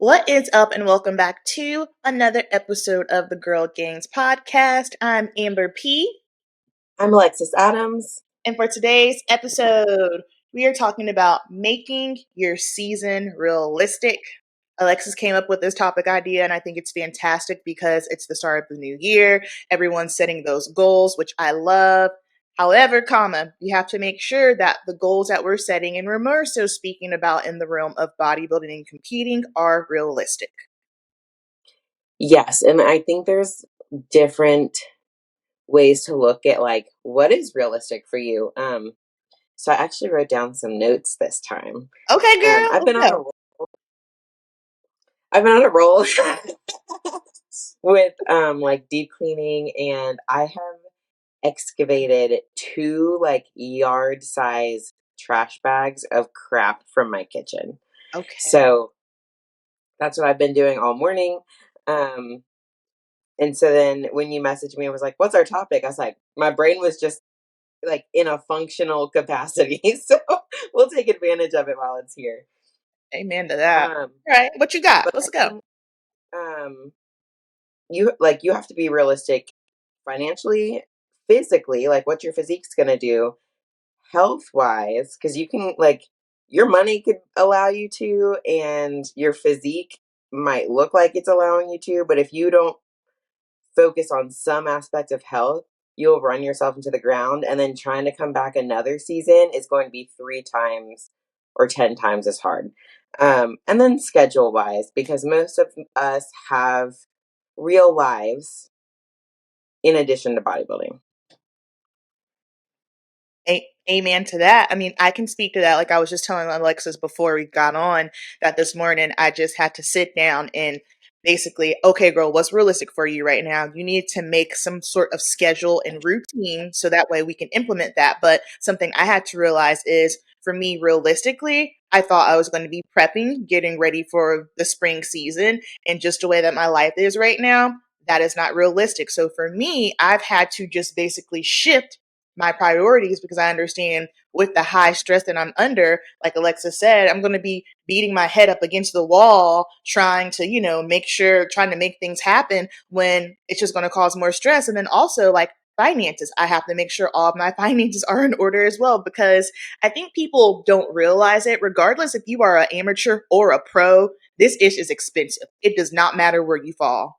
What is up, and welcome back to another episode of the Girl Gangs podcast. I'm Amber P. I'm Alexis Adams. And for today's episode, we are talking about making your season realistic. Alexis came up with this topic idea, and I think it's fantastic because it's the start of the new year. Everyone's setting those goals, which I love. However, you have to make sure that the goals that we're setting, and we're more so speaking about in the realm of bodybuilding and competing, are realistic. Yes, and I think there's different ways to look at what is realistic for you. So I actually wrote down some notes this time. Okay, girl. I've been Let's on a go. roll. I've been on a roll with deep cleaning, and I have excavated two yard size trash bags of crap from my kitchen. Okay. So that's what I've been doing all morning. And so then when you messaged me, I was like, what's our topic? I was like, my brain was just in a functional capacity. So we'll take advantage of it while it's here. Amen to that. Um, All right, what you got? but Let's I go. think you have to be realistic financially, physically, like what your physique's gonna do, health wise, because you can your money could allow you to, and your physique might look like it's allowing you to, but if you don't focus on some aspect of health, you'll run yourself into the ground. And then trying to come back another season is going to be 3 times or 10 times as hard. And then schedule wise, because most of us have real lives in addition to bodybuilding. Amen to that. I mean, I can speak to that. Like I was just telling Alexis before we got on that this morning, I just had to sit down and basically, okay, girl, what's realistic for you right now? You need to make some sort of schedule and routine so that way we can implement that. But something I had to realize is for me, realistically, I thought I was going to be prepping, getting ready for the spring season. And just the way that my life is right now, that is not realistic. So for me, I've had to just basically shift my priorities because I understand with the high stress that I'm under, like Alexa said, I'm going to be beating my head up against the wall trying to, trying to make things happen when it's just going to cause more stress. And then also like finances, I have to make sure all of my finances are in order as well, because I think people don't realize it. Regardless if you are an amateur or a pro, this ish is expensive. It does not matter where you fall.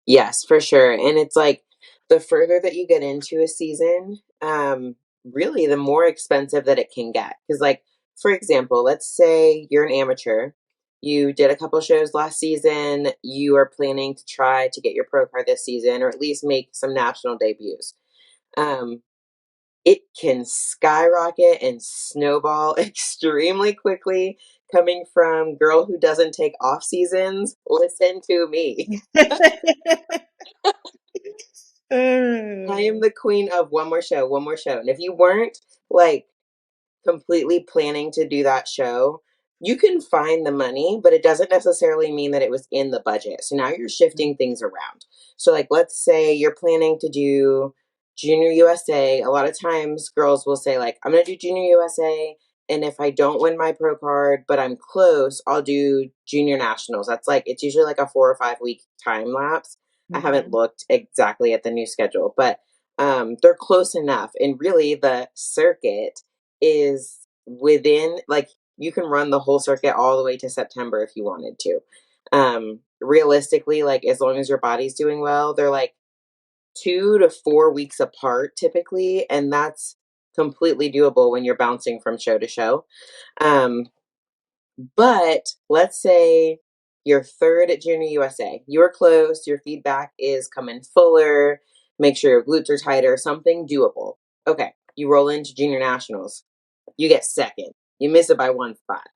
Yes, for sure. And it's like the further that you get into a season, really the more expensive that it can get. Because, for example, let's say you're an amateur, you did a couple shows last season, you are planning to try to get your pro card this season, or at least make some national debuts. It can skyrocket and snowball extremely quickly. Coming from girl who doesn't take off seasons, listen to me. I am the queen of one more show, one more show. And if you weren't like completely planning to do that show, you can find the money, but it doesn't necessarily mean that it was in the budget. So now you're shifting things around. So, let's say you're planning to do Junior USA. A lot of times girls will say, I'm going to do Junior USA. And if I don't win my pro card, but I'm close, I'll do Junior Nationals. That's it's usually like a 4 or 5 week time lapse. I haven't looked exactly at the new schedule, but they're close enough. And really, the circuit is within you can run the whole circuit all the way to September if you wanted to. Realistically, as long as your body's doing well, they're 2 to 4 weeks apart typically, and that's completely doable when you're bouncing from show to show. But let's say you're third at Junior USA. You're close, your feedback is coming fuller, make sure your glutes are tighter, something doable. Okay, you roll into Junior Nationals. You get second. You miss it by 1 spot.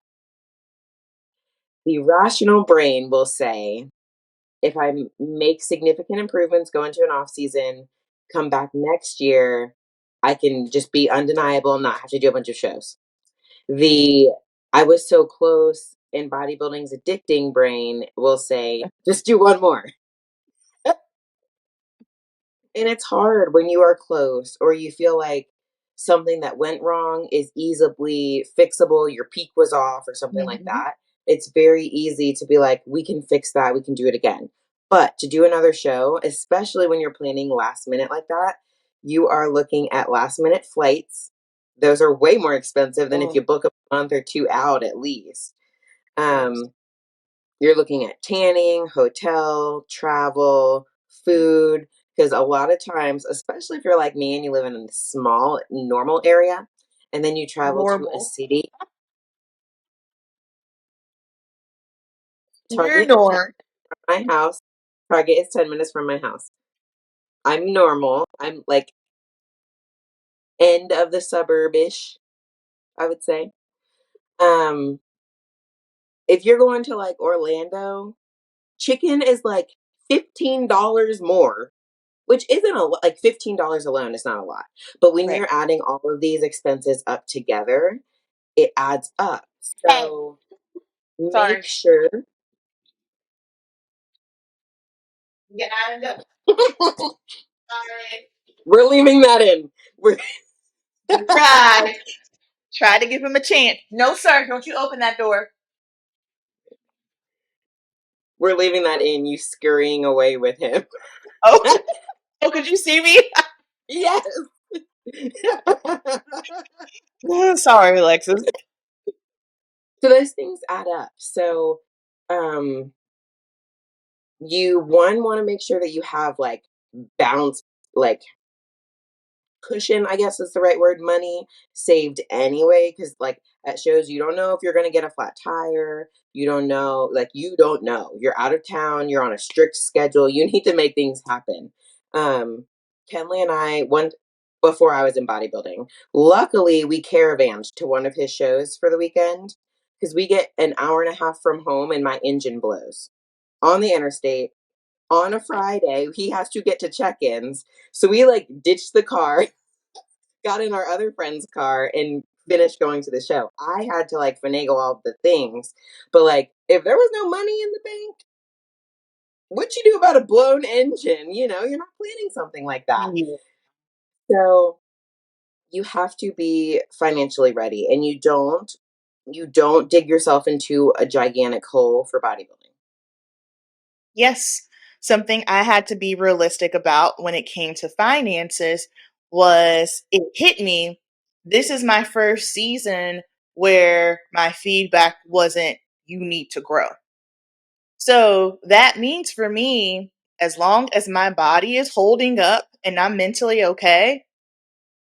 The rational brain will say, if I make significant improvements, go into an off season, come back next year, I can just be undeniable and not have to do a bunch of shows. I was so close in bodybuilding's addicting brain will say, just do one more. And it's hard when you are close or you feel like something that went wrong is easily fixable, your peak was off or something like that. it's very easy to be like, we can fix that, we can do it again. But to do another show, especially when you're planning last minute like that, you are looking at last minute flights. Those are way more expensive than if Oh, you book a month or two out at least. yes. Um, you're looking at tanning, hotel, travel, food, because a lot of times, especially if you're like me and you live in a small, normal area, and then you travel to a Normal. city, You're Target is 10 normal. from my house. Target is 10 minutes from my house. I'm normal. I'm like end of the suburb-ish, I would say. Um, if you're going to like Orlando, chicken is like $15 more, which isn't a lot. Like $15 alone is not a lot. But when Right. you're adding all of these expenses up together, it adds up. Hey, So sorry. make sure Yeah, I know. Sorry. we're leaving that in. We tried. Tried to give him a chance. No, sir. Don't you open that door. We're leaving that in, you scurrying away with him. Oh, oh, could you see me? Yes. Sorry, Alexis. So those things add up. So um you one want to make sure that you have like bounce like cushion, I guess is the right word, money saved anyway. Cause like at shows, you don't know if you're gonna get a flat tire. You don't know, like you don't know. You're out of town, you're on a strict schedule, you need to make things happen. Um Kenley and I one before I was in bodybuilding, luckily we caravanned to one of his shows for the weekend because we get an hour and a half from home and my engine blows on the interstate on a Friday. He has to get to check-ins. So we like ditched the car, got in our other friend's car and finished going to the show. I had to like finagle all the things. But like if there was no money in the bank, what you do about a blown engine? You know, you're not planning something like that. Yeah. So you have to be financially ready and you don't dig yourself into a gigantic hole for bodybuilding. Yes. Something I had to be realistic about when it came to finances was it hit me. This is my first season where my feedback wasn't, you need to grow. So that means for me, as long as my body is holding up and I'm mentally okay,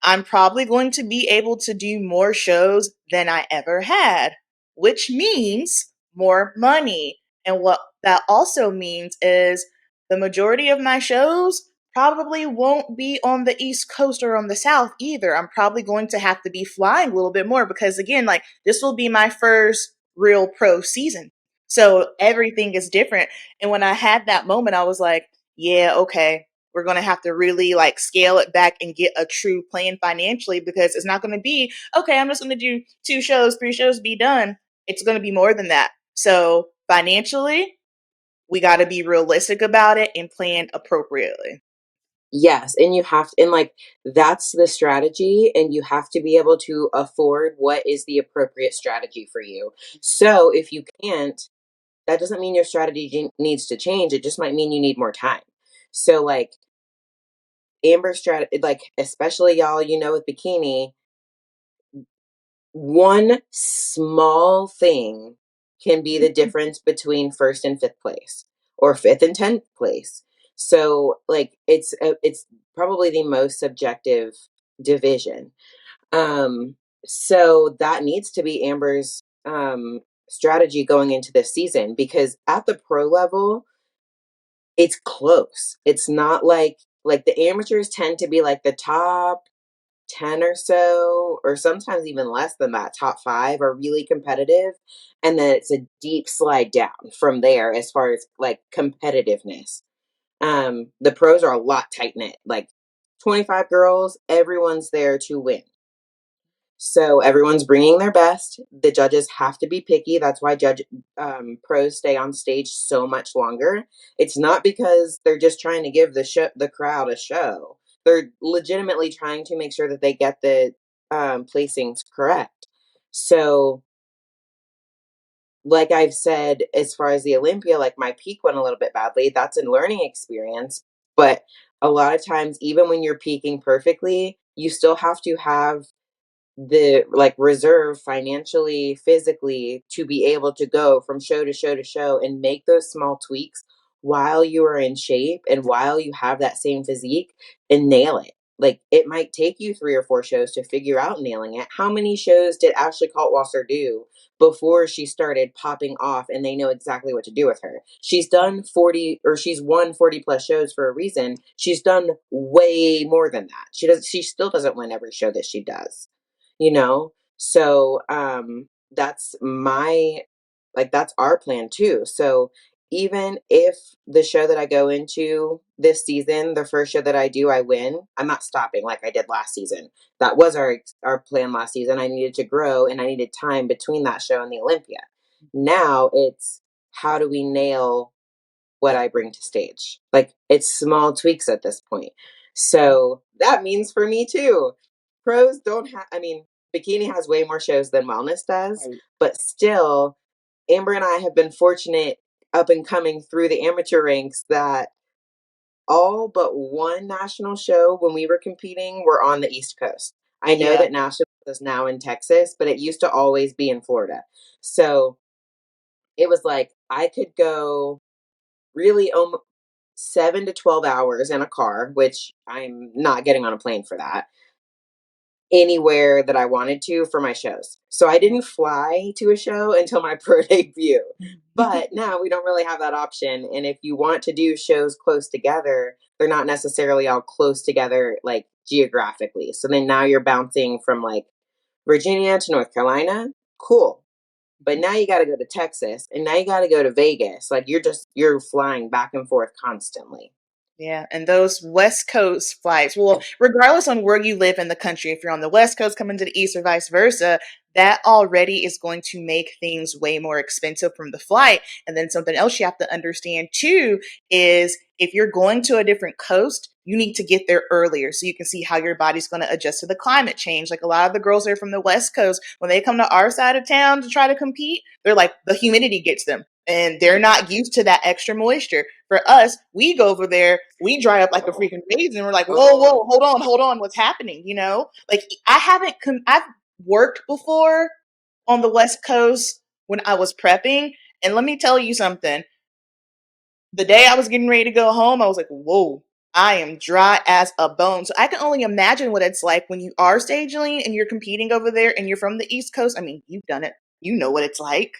I'm probably going to be able to do more shows than I ever had, which means more money. And what that also means is the majority of my shows probably won't be on the East Coast or on the South either. I'm probably going to have to be flying a little bit more because, again, like this will be my first real pro season. So everything is different. And when I had that moment, I was like, yeah, okay, we're going to have to really like scale it back and get a true plan financially because it's not going to be, okay, I'm just going to do 2 shows, 3 shows, be done. It's going to be more than that. So financially, we got to be realistic about it and plan appropriately. Yes, and you have and like that's the strategy and you have to be able to afford what is the appropriate strategy for you. So if you can't, that doesn't mean your strategy needs to change. It just might mean you need more time. So like Amber strategy, like especially y'all, you know, with bikini, one small thing can be the difference between first and fifth place or fifth and 10th place. So like it's probably the most subjective division. So that needs to be Amber's strategy going into this season because at the pro level, it's close. It's not like the amateurs tend to be like the top 10 or so, or sometimes even less than that, top 5 are really competitive. And then it's a deep slide down from there as far as like competitiveness. The pros are a lot tight knit, like 25 girls, everyone's there to win. So everyone's bringing their best. The judges have to be picky. That's why pros stay on stage so much longer. It's not because they're just trying to give the crowd a show. They're legitimately trying to make sure that they get the placings correct. So like I've said, as far as the Olympia, like my peak went a little bit badly. That's a learning experience. But a lot of times, even when you're peaking perfectly, you still have to have the like reserve financially, physically to be able to go from show to show to show and make those small tweaks while you are in shape and while you have that same physique and nail it. Like it might take you 3 or 4 shows to figure out nailing it. How many shows did Ashley Kaltwasser do before she started popping off and they know exactly what to do with her? She's done 40 or she's won 40 plus shows for a reason. She's done way more than that. She still doesn't win every show that she does, you know? So that's my like that's our plan too. So even if the show that I go into this season, the first show that I do, I win, I'm not stopping like I did last season. That was our plan last season. I needed to grow and I needed time between that show and the Olympia. Now it's how do we nail what I bring to stage? Like it's small tweaks at this point. So that means for me too, pros don't have, I mean, bikini has way more shows than wellness does, Right. but still, Amber and I have been fortunate up and coming through the amateur ranks that all but one national show when we were competing were on the East Coast. I know Yeah. that national is now in Texas, but it used to always be in Florida. So it was like I could go really 7 to 12 hours in a car, which I'm not getting on a plane for that, anywhere that I wanted to for my shows. So I didn't fly to a show until my pro debut. But now we don't really have that option. And if you want to do shows close together, they're not necessarily all close together, like geographically. So then now you're bouncing from like Virginia to North Carolina. Cool. But now you got to go to Texas and now you got to go to Vegas. Like you're flying back and forth constantly. Yeah, and those West Coast flights, well, regardless on where you live in the country, if you're on the West Coast coming to the East or vice versa, that already is going to make things way more expensive from the flight. And then something else you have to understand too is if you're going to a different coast, you need to get there earlier so you can see how your body's going to adjust to the climate change. Like a lot of the girls that are from the West Coast, when they come to our side of town to try to compete, they're like, the humidity gets them and they're not used to that extra moisture. For us, we go over there, we dry up like a freaking raisin. We're like, whoa, whoa, hold on, what's happening? You know, like I've worked before on the West Coast when I was prepping, and let me tell you something. The day I was getting ready to go home, I was like, whoa, I am dry as a bone. So I can only imagine what it's like when you are staging and you're competing over there and you're from the East Coast. I mean, you've done it. You know what it's like.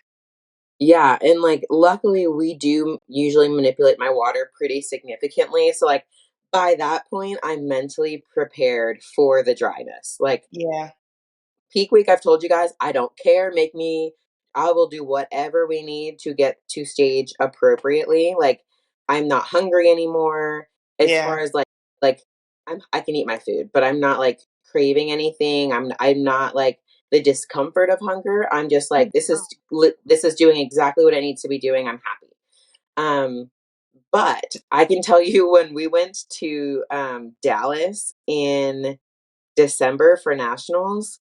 Yeah, and like luckily we do usually manipulate my water pretty significantly. So like by that point I'm mentally prepared for the dryness. Like Yeah, peak week, I've told you guys, I don't care. I will do whatever we need to get to stage appropriately. Like, I'm not hungry anymore. As yeah, far as like I can eat my food, but I'm not like craving anything. I'm not like the discomfort of hunger. I'm just like this is doing exactly what it needs to be doing. I'm happy. But I can tell you when we went to Dallas in December for nationals,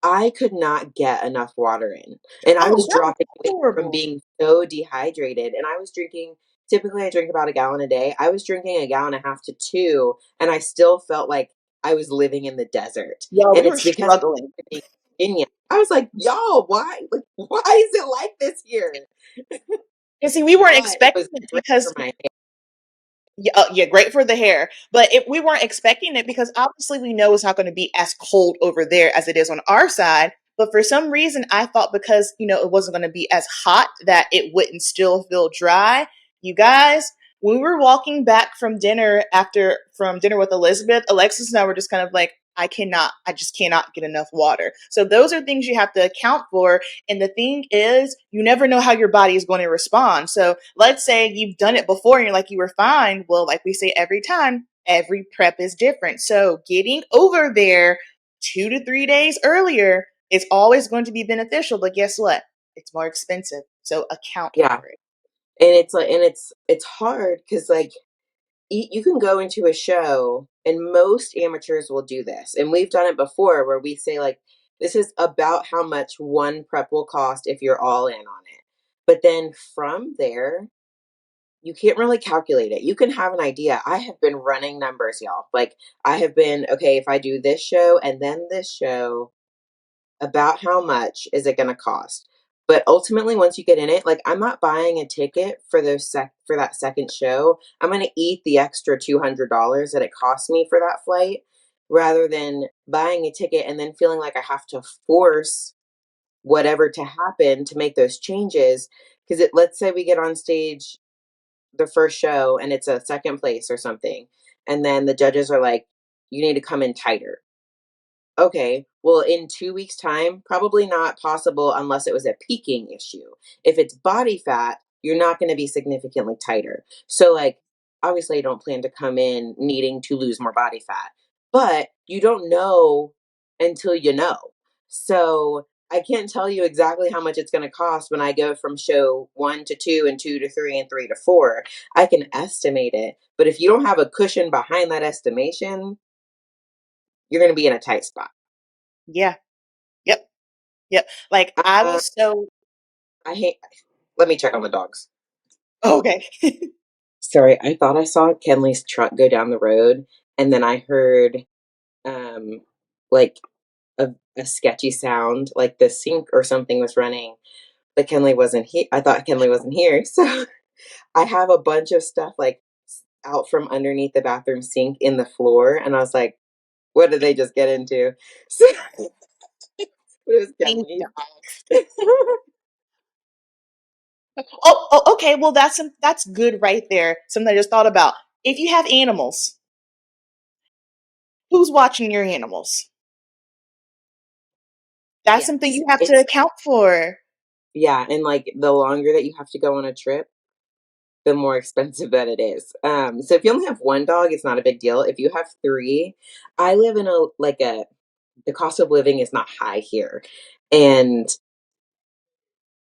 I could not get enough water in, and I oh, was that was dropping weight from horrible. being so dehydrated, and I was drinking typically, I drink about a gallon a day. I was drinking a gallon and a half to 2, and I still felt like I was living in the desert, Yeah, and we were it's because struggling. I'm in Virginia. I was like, "Y'all, why is it like this here?" And see, we weren't But it expecting was it great for because my hair. yeah, yeah, great for the hair. But we weren't expecting it because obviously we know it's not going to be as cold over there as it is on our side. But for some reason, I thought because it wasn't going to be as hot that it wouldn't still feel dry. You guys, when we were walking back from dinner from dinner with Elizabeth, Alexis and I were just kind of like, I just cannot get enough water. So those are things you have to account for. And the thing is, you never know how your body is going to respond. So let's say you've done it before and you're like, you were fine. Well, like we say every time, every prep is different. So getting over there 2 to 3 days earlier is always going to be beneficial. But guess what? It's more expensive. So account Yeah, for it. and it's like, and it's hard because like you can go into a show and most amateurs will do this and we've done it before where we say like This is about how much one prep will cost if you're all in on it. But then from there, you can't really calculate it. You can have an idea. I have been running numbers, y'all. Like, I have been, okay, if I do this show and then this show, about how much is it going to cost? But ultimately, once you get in it, like, I'm not buying a ticket for for that second show. I'm going to eat the extra $200 that it cost me for that flight, rather than buying a ticket and then feeling like I have to force whatever to happen to make those changes. Because let's say we get on stage the first show and it's a second place or something, and then the judges are like, "You need to come in tighter." Okay, well, in 2 weeks' time, probably not possible unless it was a peaking issue. If it's body fat, you're not going to be significantly tighter. So, like, obviously, I don't plan to come in needing to lose more body fat, but you don't know until you know. So, I can't tell you exactly how much it's going to cost when I go from show 1 to 2 and 2 to 3 and 3 to 4. I can estimate it, but if you don't have a cushion behind that estimation, you're going to be in a tight spot. Yeah. Yep. Yep. Like I Uh, was so I hate. Let me check on the dogs. okay. Sorry, I thought I saw Kenley's truck go down the road, and then I heard um like a sketchy sound, like the sink or something was running. But Kenley wasn't here. I thought Kenley wasn't here, so I have a bunch of stuff like out from underneath the bathroom sink in the floor, and I was like, "What did they just get into?" So, it was These Kenley. dogs. Okay. Well, that's good right there. Something I just thought about. If you have animals, who's watching your animals? That's something Yes, you have to it's account for. yeah, and like the longer that you have to go on a trip, the more expensive that it is. So if you only have one dog, it's not a big deal. If you have three, I live in the cost of living is not high here, and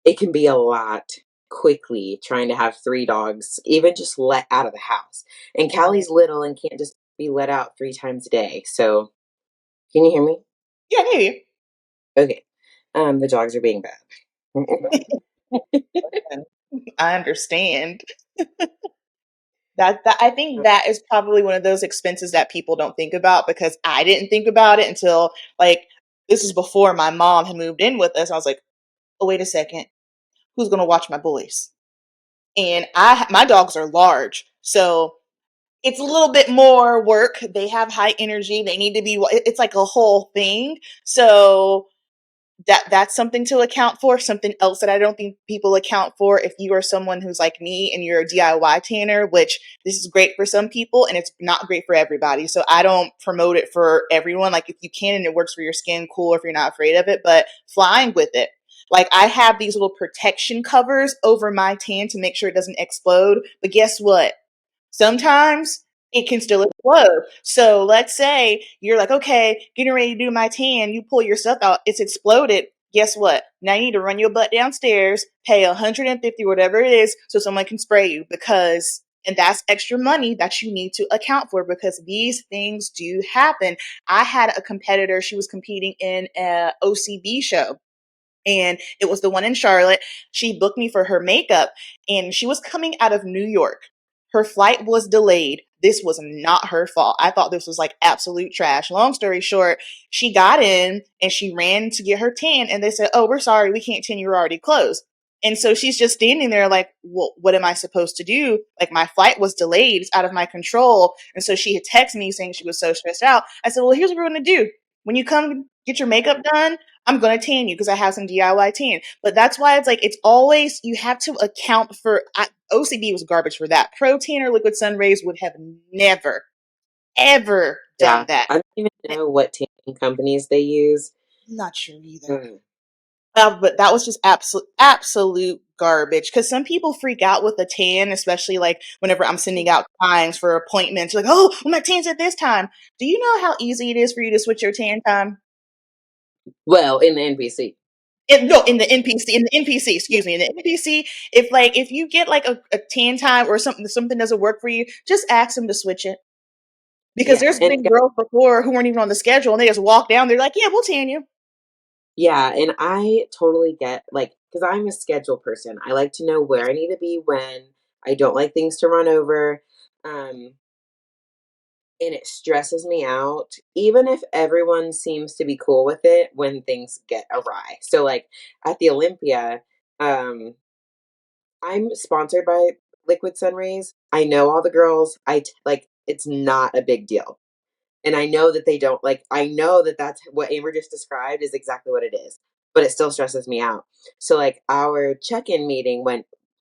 it can be a lot quickly trying to have three dogs, even just let out of the house. And Right. Callie's little and can't just be let out 3 times a day. So can you hear me? Yeah, maybe. Okay. The dogs are being bad. I understand. That I think that is probably one of those expenses that people don't think about because I didn't think about it until like this is before my mom had moved in with us. I was like, oh wait a second, who's gonna watch my boys? And my dogs are large, so it's a little bit more work. They have high energy. They need to be. It's like a whole thing. So that's something to account for. Something else that I don't think people account for if you are someone who's like me and you're a DIY tanner, which this is great for some people and it's not great for everybody. So I don't promote it for everyone. Like if you can and it works for your skin, cool, if you're not afraid of it, but flying with it. Like I have these little protection covers over my tan to make sure it doesn't explode. But guess what? Sometimes it can still explode. So let's say you're like, okay, getting ready to do my tan, you pull your stuff out, it's exploded. Guess what? Now you need to run your butt downstairs, pay 150, whatever it is, so someone can spray you because and that's extra money that you need to account for because these things do happen. I had a competitor, she was competing in a OCB show and it was the one in Charlotte. She booked me for her makeup and she was coming out of New York. Her flight was delayed. This was not her fault. I thought this was like absolute trash. Long story short, she got in and she ran to get her tan and they said, "Oh, we're sorry. We can't tan. You're already closed." And so she's just standing there like, well, what am I supposed to do? Like my flight was delayed. It's out of my control. And so she had texted me saying she was so stressed out. I said, well, here's what we're going to do. When you come get your makeup done, I'm gonna tan you because I have some DIY tan. But that's why it's like it's always you have to account for. OCB was garbage for that. Pro Tan or Liquid Sun Rays would have never ever done Yeah, that. I don't even know what tanning companies they use. Not sure either. Mm. But that was just absolute garbage. Because some people freak out with a tan, especially like whenever I'm sending out times for appointments. Like, oh, well, my tan's at this time. Do you know how easy it is for you to switch your tan time? Well, in the NPC. No, in the NPC, Yeah, excuse me, in the NPC, if you get like a tan time or something doesn't work for you, just ask them to switch it. Because yeah, there's been girls before who weren't even on the schedule and they just walk down, they're like, yeah, we'll tan you. Yeah, and I totally get like because I'm a schedule person. I like to know where I need to be when. I don't like things to run over. Um, and it stresses me out, even if everyone seems to be cool with it when things get awry. So, like at the Olympia, um, I'm sponsored by Liquid Sunrays. I know all the girls. Like it's not a big deal. And I know that they don't like, I know that that's what Amber just described is exactly what it is, but it still stresses me out. So, like, our check in meeting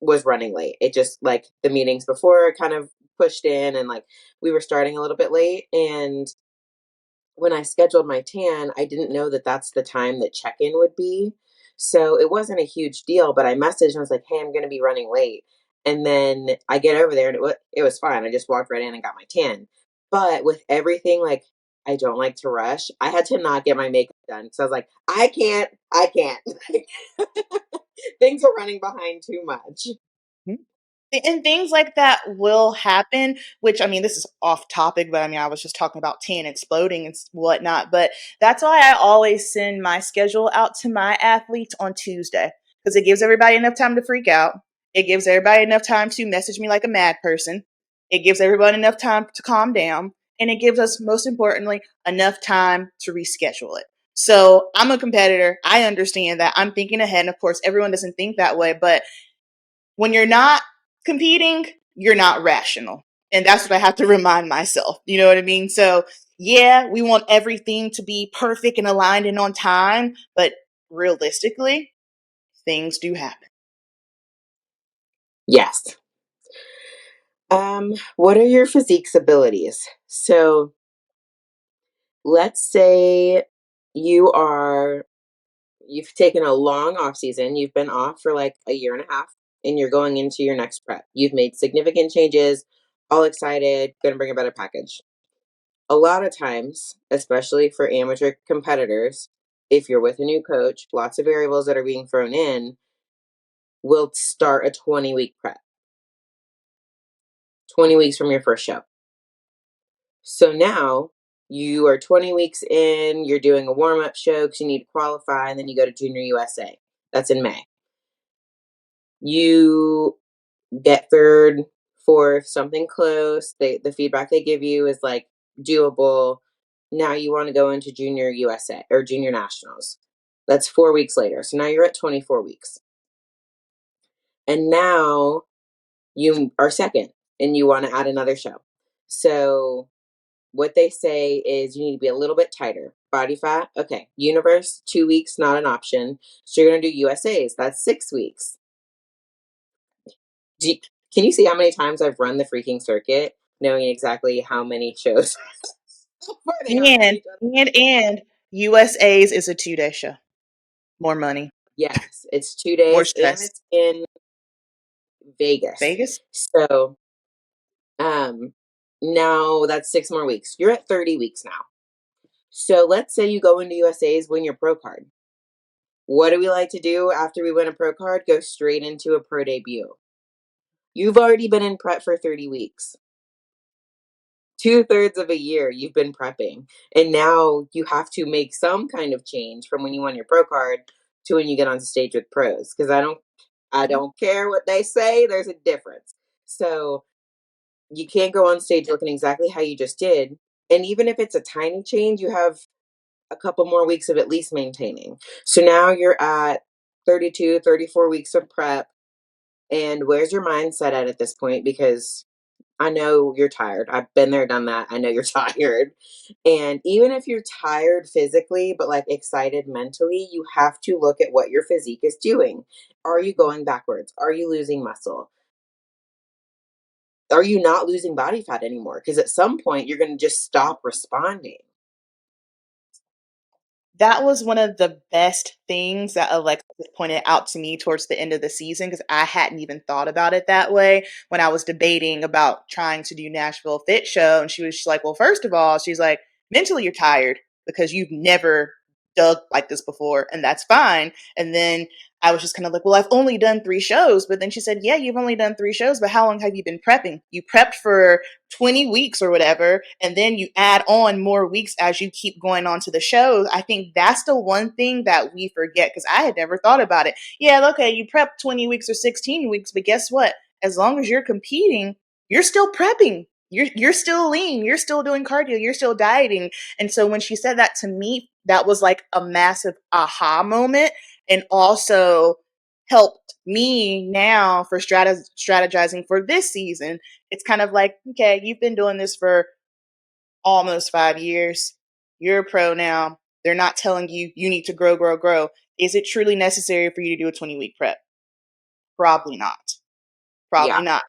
was running late. It just, like, the meetings before kind of pushed in and, like, we were starting a little bit late. And when I scheduled my tan, I didn't know that that's the time that check in would be. So it wasn't a huge deal, but I messaged and I was like, hey, I'm going to be running late. And then I get over there and it was fine. I just walked right in and got my tan. But with everything, like, I don't like to rush. I had to not get my makeup done because I was like, I can't. Things are running behind too much. And things like that will happen, which I mean, this is off topic, but I mean, I was just talking about tan exploding and whatnot. But that's why I always send my schedule out to my athletes on Tuesday because it gives everybody enough time to freak out. It gives everybody enough time to message me like a mad person. It gives everyone enough time to calm down. And it gives us, most importantly, enough time to reschedule it. So I'm a competitor. I understand that. I'm thinking ahead. And of course, everyone doesn't think that way, but when you're not competing, you're not rational. And that's what I have to remind myself. You know what I mean? So, yeah, we want everything to be perfect and aligned and on time, but realistically, things do happen. Yes. What are your physique's abilities? So let's say you are you've taken a long off season. You've been off for like a year and a half and you're going into your next prep. You've made significant changes, all excited, going to bring a better package. A lot of times, especially for amateur competitors, if you're with a new coach, lots of variables that are being thrown in, will start a 20-week prep, 20 weeks from your first show. So now you are 20 weeks in, you're doing a warm up show because you need to qualify, and then you go to Junior USA. That's in May. You get third, fourth, something close. The feedback they give you is like doable. Now you want to go into Junior USA or Junior Nationals. That's 4 weeks later. So now you're at 24 weeks. And now you are second and you want to add another show. So what they say is you need to be a little bit tighter. Body fat, okay. Universe, 2 weeks, not an option. So you're going to do USAs. That's 6 weeks. Do you, can you see how many times I've run the freaking circuit, knowing exactly how many shows they are on And each other? and USA's is a 2-day show. More money, Yes, it's two more days, and stress. it's in Vegas. Vegas? So, um, now that's 6 more weeks. You're at 30 weeks now. So let's say you go into USA's, win your pro card. What do we like to do after we win a pro card? Go straight into a pro debut. You've already been in prep for 30 weeks. 2/3 of a year you've been prepping. And now you have to make some kind of change from when you won your pro card to when you get on stage with pros. Because I don't care what they say, there's a difference. So you can't go on stage looking exactly how you just did. And even if it's a tiny change, you have a couple more weeks of at least maintaining. So now you're at 32, 34 weeks of prep. And where's your mindset at this point? Because I know you're tired. I've been there, done that. I know you're tired. And even if you're tired physically, but like excited mentally, you have to look at what your physique is doing. Are you going backwards? Are you losing muscle? Are you not losing body fat anymore? Because at some point, you're going to just stop responding. That was one of the best things that Alexis pointed out to me towards the end of the season because I hadn't even thought about it that way when I was debating about trying to do Nashville Fit Show. And she was like, well, first of all, she's like, mentally you're tired because you've never dug like this before, and that's fine. And then I was just kind of like, well, I've only done 3 shows. But then she said, yeah, you've only done 3 shows, but how long have you been prepping? You prepped for 20 weeks or whatever, and then you add on more weeks as you keep going on to the shows. I think that's the one thing that we forget, because I had never thought about it. Yeah, okay, you prep 20 weeks or 16 weeks, but guess what? As long as you're competing, you're still prepping. You're still lean. You're still doing cardio. You're still dieting. And so when she said that to me, that was like a massive aha moment, and also helped me now for strategizing for this season. It's kind of like, okay, you've been doing this for almost 5 years. You're a pro now. They're not telling you you need to grow, grow, grow. Is it truly necessary for you to do a 20-week prep? Probably not. Probably Yeah. not.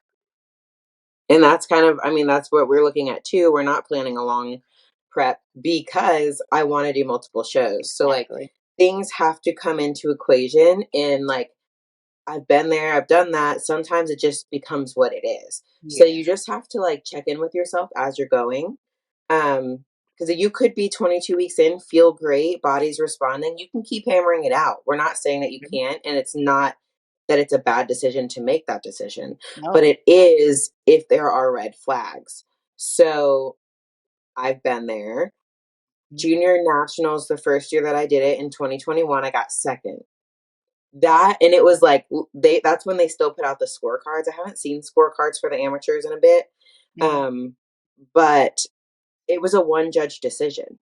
And that's kind of, I mean, that's what we're looking at too. We're not planning a long prep because I want to do multiple shows. So like Exactly. things have to come into equation, and like I've been there, I've done that. Sometimes it just becomes what it is. So Yeah. you just have to like check in with yourself as you're going. Because you could be 22 weeks in, feel great, body's responding. You can keep hammering it out. We're not saying that you Mhm. can't, and it's not that it's a bad decision to make that decision, but No. it is if there are red flags. So I've been there. Mhm. Junior nationals, the first year that I did it in 2021, I got second. That, and it was like that's when they still put out the scorecards. I haven't seen scorecards for the amateurs in a bit. Mhm. Um, but it was a one judge decision.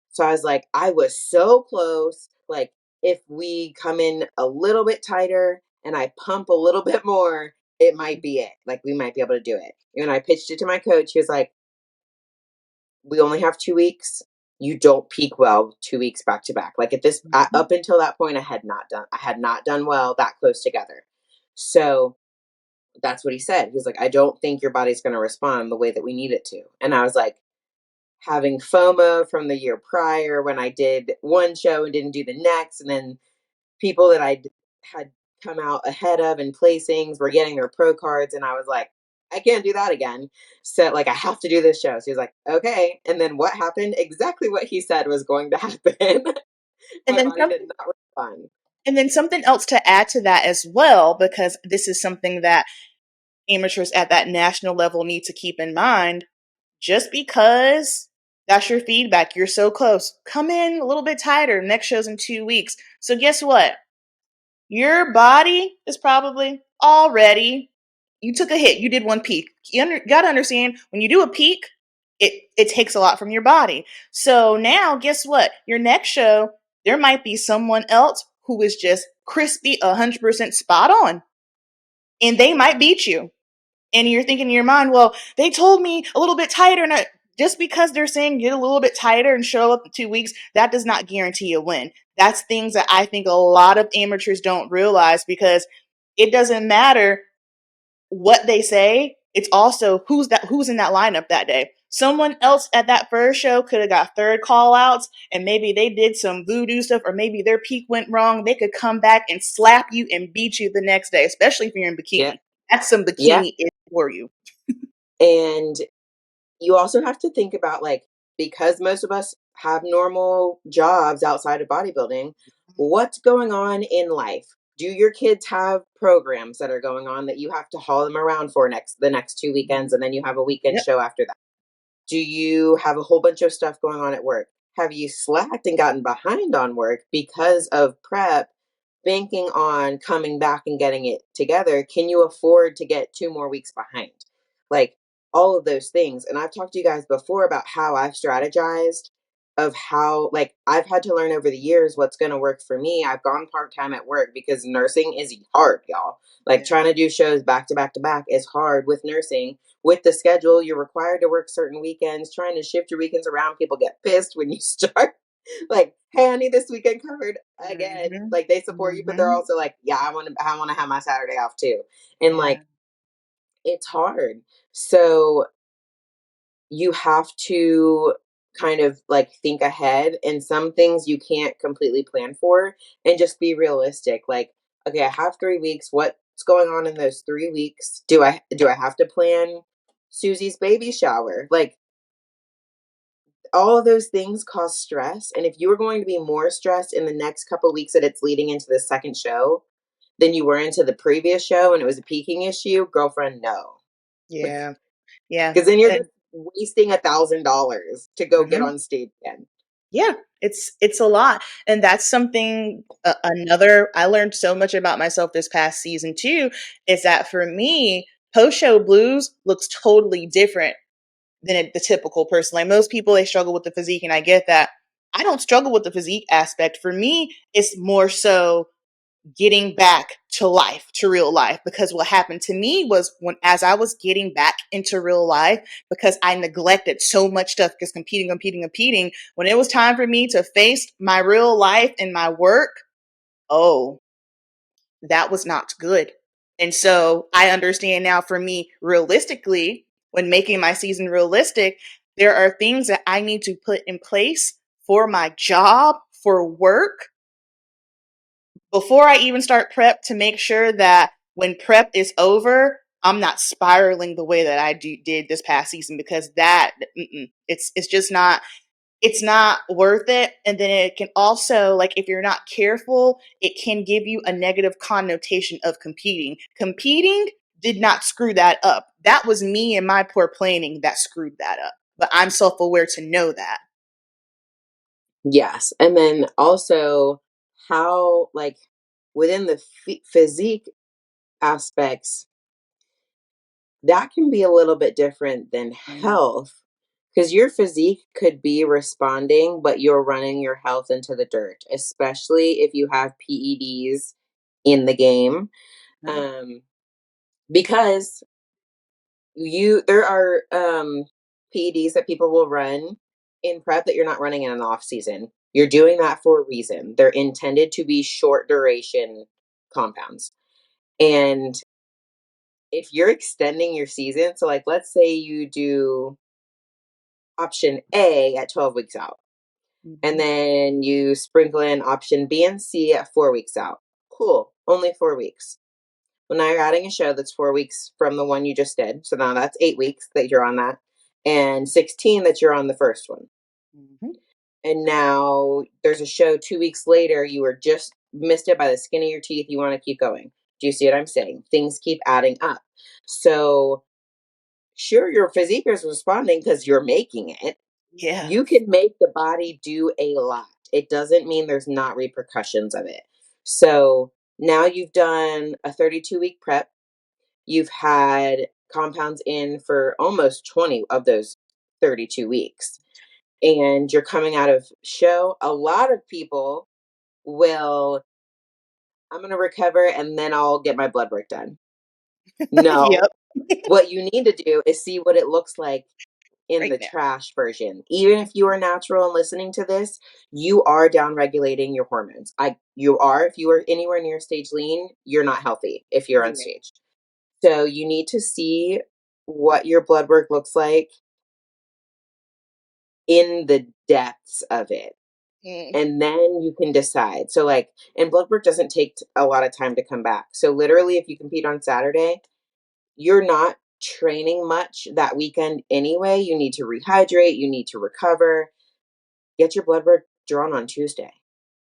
So I was like, I was so close. Like, if we come in a little bit tighter and I pump a little bit more, it might be it. Like, we might be able to do it. And I pitched it to my coach. He was like, we only have 2 weeks. You don't peak well 2 weeks back to back. Like, Mhm. up until that point, I had not done well that close together. So that's what he said. He was like, I don't think your body's going to respond the way that we need it to. And I was like, having FOMO from the year prior when I did one show and didn't do the next, and then people that had come out ahead of in placings were getting their pro cards, and I was like, I can't do that again. So like I have to do this show. So he was like, okay. And then what happened? Exactly what he said was going to happen. And My then body did something not respond. and then something else to add to that as well, because this is something that amateurs at that national level need to keep in mind. Just because that's your feedback, you're so close. Come in a little bit tighter. Next show's in 2 weeks. So guess what? Your body is probably already, you took a hit. You did one peak. Gotta understand, when you do a peak, it takes a lot from your body. So now, guess what? Your next show, there might be someone else who is just crispy, 100% spot on, and they might beat you. And you're thinking in your mind, well, they told me a little bit tighter. And just because they're saying get a little bit tighter and show up in 2 weeks, that does not guarantee a win. That's things that I think a lot of amateurs don't realize, because it doesn't matter what they say. It's also who's in that lineup that day. Someone else at that first show could have got third call outs, and maybe they did some voodoo stuff, or maybe their peak went wrong. They could come back and slap you and beat you the next day, especially if you're in Yeah. bikini. That's some Yeah. bikini for you. And you also have to think about like, because most of us have normal jobs outside of bodybuilding, what's going on in life? Do your kids have programs that are going on that you have to haul them around for the next 2 weekends, and then you have a weekend Yep. show after that? Do you have a whole bunch of stuff going on at work? Have you slacked and gotten behind on work because of prep, banking on coming back and getting it together? Can you afford to get 2 more weeks behind? Like all of those things. And I've talked to you guys before about how I've strategized, of how like I've had to learn over the years what's going to work for me. I've gone part-time at work because nursing is hard, y'all. Like Yeah. trying to do shows back to back to back is hard with nursing. With the schedule, you're required to work certain weekends. Trying to shift your weekends around, people get pissed when you start. Like, hey, I need this weekend covered again. Mhm. Like they support you, but they're Mhm. also like, yeah, I want to have my Saturday off too. And Yeah. like, it's hard. So you have to kind of like think ahead, and some things you can't completely plan for, and just be realistic. Like, okay, I have 3 weeks. What's going on in those 3 weeks? Do I have to plan Susie's baby shower? Like, all of those things cause stress. And if you were going to be more stressed in the next couple weeks that it's leading into the second show than you were into the previous show and it was a peaking issue, girlfriend, no. Yeah. Yeah. Because then you're And just wasting $1,000 to go get mhm. on stage again. Yeah, it's a lot, and that's something another I learned so much about myself this past season too, is that for me, post-show blues looks totally different than the typical person. Like most people, they struggle with the physique, and I get that. I don't struggle with the physique aspect. For me, it's more so getting back to life, to real life. Because what happened to me was when, as I was getting back into real life, because I neglected so much stuff, because competing, when it was time for me to face my real life and my work, oh, that was not good. And so I understand now for me, realistically, when making my season realistic, there are things that I need to put in place for my job, for work, before I even start prep, to make sure that when prep is over, I'm not spiraling the way that did this past season, because it's just not, it's not worth it. And then it can also, like, if you're not careful, it can give you a negative connotation of competing. Competing did not screw that up. That was me and my poor planning that screwed that up. But I'm self-aware to know that. Yes. And then also how, like, within the physique aspects, that can be a little bit different than Mm-hmm. health because your physique could be responding, but you're running your health into the dirt, especially if you have PEDs in the game. Um, because there are PEDs that people will run in prep that you're not running in an off season. You're doing that for a reason. They're intended to be short duration compounds. And if you're extending your season, so like let's say you do option A at 12 weeks out, and Mm-hmm. then you sprinkle in option B and C at 4 weeks out. Cool, only 4 weeks. Well, now you're adding a show that's 4 weeks from the one you just did. So now that's 8 weeks that you're on that, and 16 that you're on the first one. Mm-hmm. And now there's a show 2 weeks later, you were just missed it by the skin of your teeth. You want to keep going. Do you see what I'm saying? Things keep adding up. So, sure, your physique is responding because you're making it. Yeah. You can make the body do a lot. It doesn't mean there's not repercussions of it. So now you've done a 32-week prep. You've had compounds in for almost 20 of those 32 weeks. And you're coming out of show. A lot of people will, I'm going to recover and then I'll get my blood work done. No. Yep. What you need to do is see what it looks like in Right the now. trash version. Even if you are natural and listening to this, you are down regulating your hormones. You are. If you are anywhere near stage lean, you're not healthy if you're on Yeah. stage. So you need to see what your blood work looks like in the depths of it. Mm. And then you can decide. So like, and blood work doesn't take a lot of time to come back. So literally if you compete on Saturday, you're not training much that weekend anyway. You need to rehydrate, you need to recover. Get your blood work drawn on Tuesday.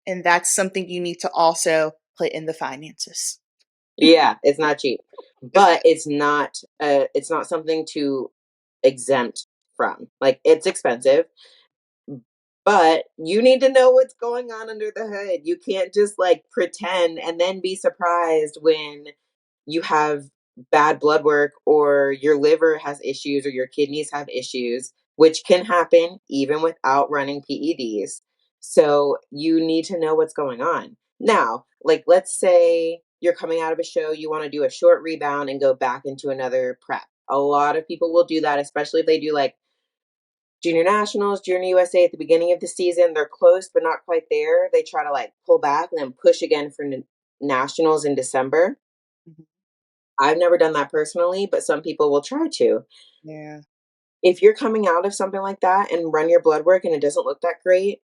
And that's something you need to also put in the finances. Yeah, it's not cheap. It's But it's not something to exempt from. Like it's expensive, but you need to know what's going on under the hood. You can't just like pretend and then be surprised when you have bad blood work or your liver has issues or your kidneys have issues, which can happen even without running PEDs. So you need to know what's going on. Now, like let's say you're coming out of a show, you want to do a short rebound and go back into another prep. A lot of people will do that, especially if they do like junior nationals, junior USA at the beginning of the season. They're close, but not quite there. They try to like pull back and then push again for nationals in December. Mhm. I've never done that personally, but some people will try to. Yeah. If you're coming out of something like that and run your blood work and it doesn't look that great,